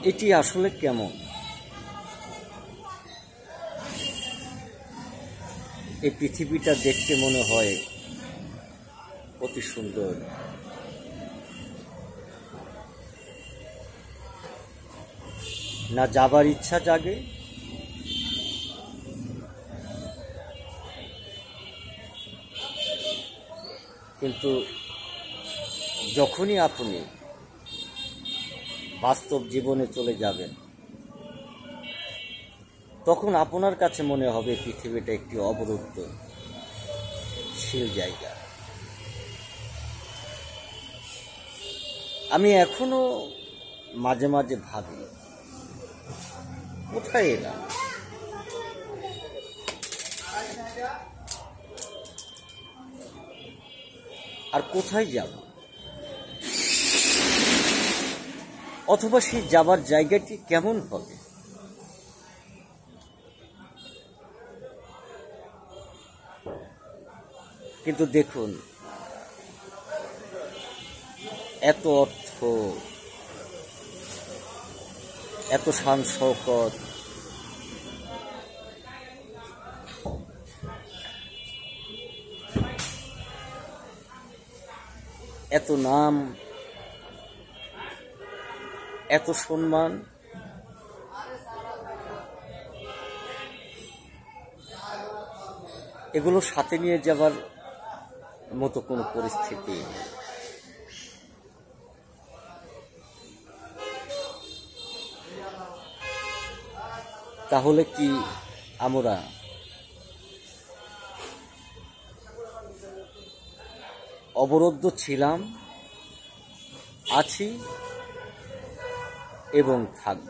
এটি আসলে কেমন? এই পৃথিবীটা দেখতে মনে হয় অতি সুন্দর, না যাবার ইচ্ছা জাগে, কিন্তু যখনই আপনি বাস্তব জীবনে চলে যাবেন তখন আপনার কাছে মনে হবে পৃথিবীটা একটি অবরুদ্ধশীল জায়গা। আমি এখনো মাঝে মাঝে ভাবি, কোথায় এলাম? আর কোথায় যাব? অথবা সেই যাবার জায়গাটি কেমন হবে? কিন্তু দেখুন, এত অর্থ, এত শান শৌকত, এত নাম, এত সম্মান, এগুলো সাথে নিয়ে যাবার মতো কোনো পরিস্থিতি নেই। তাহলে কি আমরা অবরুদ্ধ ছিলাম, আছি এবং থাকব?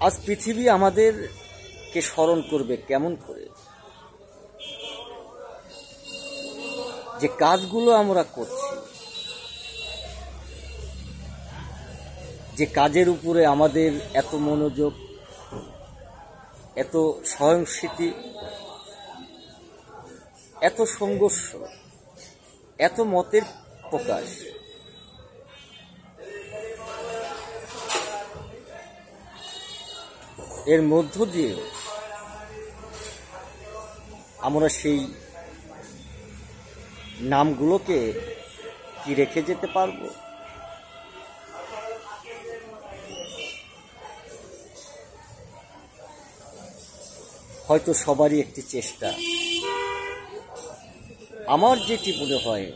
আজ পৃথিবী আমাদেরকে স্মরণ করবে কেমন করে? যে কাজগুলো আমরা করছি, যে কাজের উপরে আমাদের এত মনোযোগ, এত স্বয়ংস্বীতি, এত সংঘর্ষ, এত মতের প্রকাশ, এর মধ্য দিয়ে আমরা সেই নামগুলোকে কি রেখে যেতে পারবো? হয়তো সবারই একটি চেষ্টা, আমার যেটি মনে হয়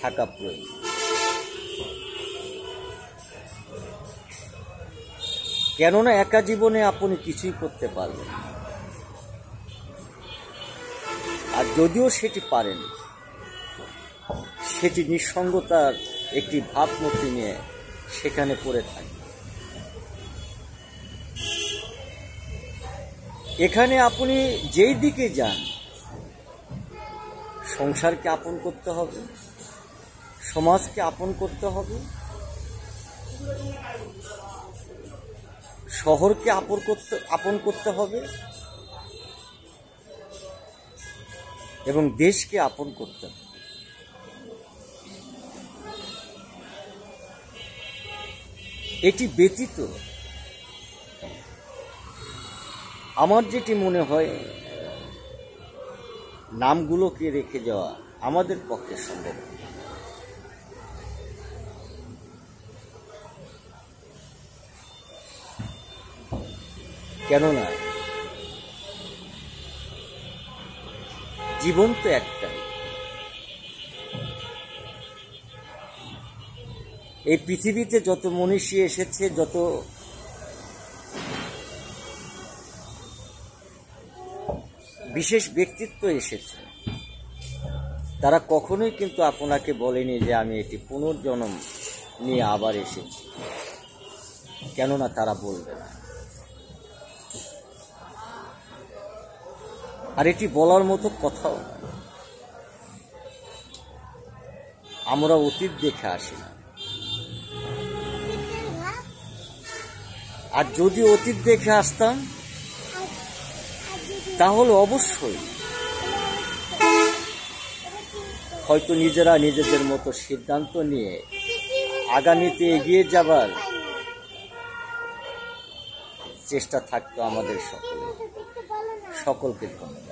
থাকা প্রয়োজন। কেননা একা জীবনে আপনি কিছুই করতে পারবেন না, আর যদিও সেটি পারেন, সেটি নিঃসঙ্গতার একটি ভাবমূর্তি নিয়ে সেখানে পড়ে থাকে। এখানে আপনি যেই দিকে যান, সংসারকে আপন করতে হবে, সমাজকে আপন করতে হবে, শহরকে আপন করতে হবে এবং দেশকে আপন করতে হবে। এটি ব্যতীত আমার যেটি মনে হয় নামগুলোকে রেখে যাওয়া আমাদের পক্ষে সম্ভব। কেননা জীবন তো একটাই। এই পৃথিবীতে যত মনীষী এসেছে, যত বিশেষ ব্যক্তিত্ব এসেছে, তারা কখনোই কিন্তু আপনাকে বলেনি যে আমি এটি পুনর্জন্ম নিয়ে আবার এসেছি। কেননা তারা বলবে না, আর এটি বলার মতো কথাও না। আমরা অতীত দেখে আসি না, আর যদি অতীত দেখে আসতাম তাহলে অবশ্যই হয়তো নিজেরা নিজেদের মতো সিদ্ধান্ত নিয়ে আগামীতে এগিয়ে যাবার চেষ্টা থাকতো আমাদের সকলকে ধন্যবাদ।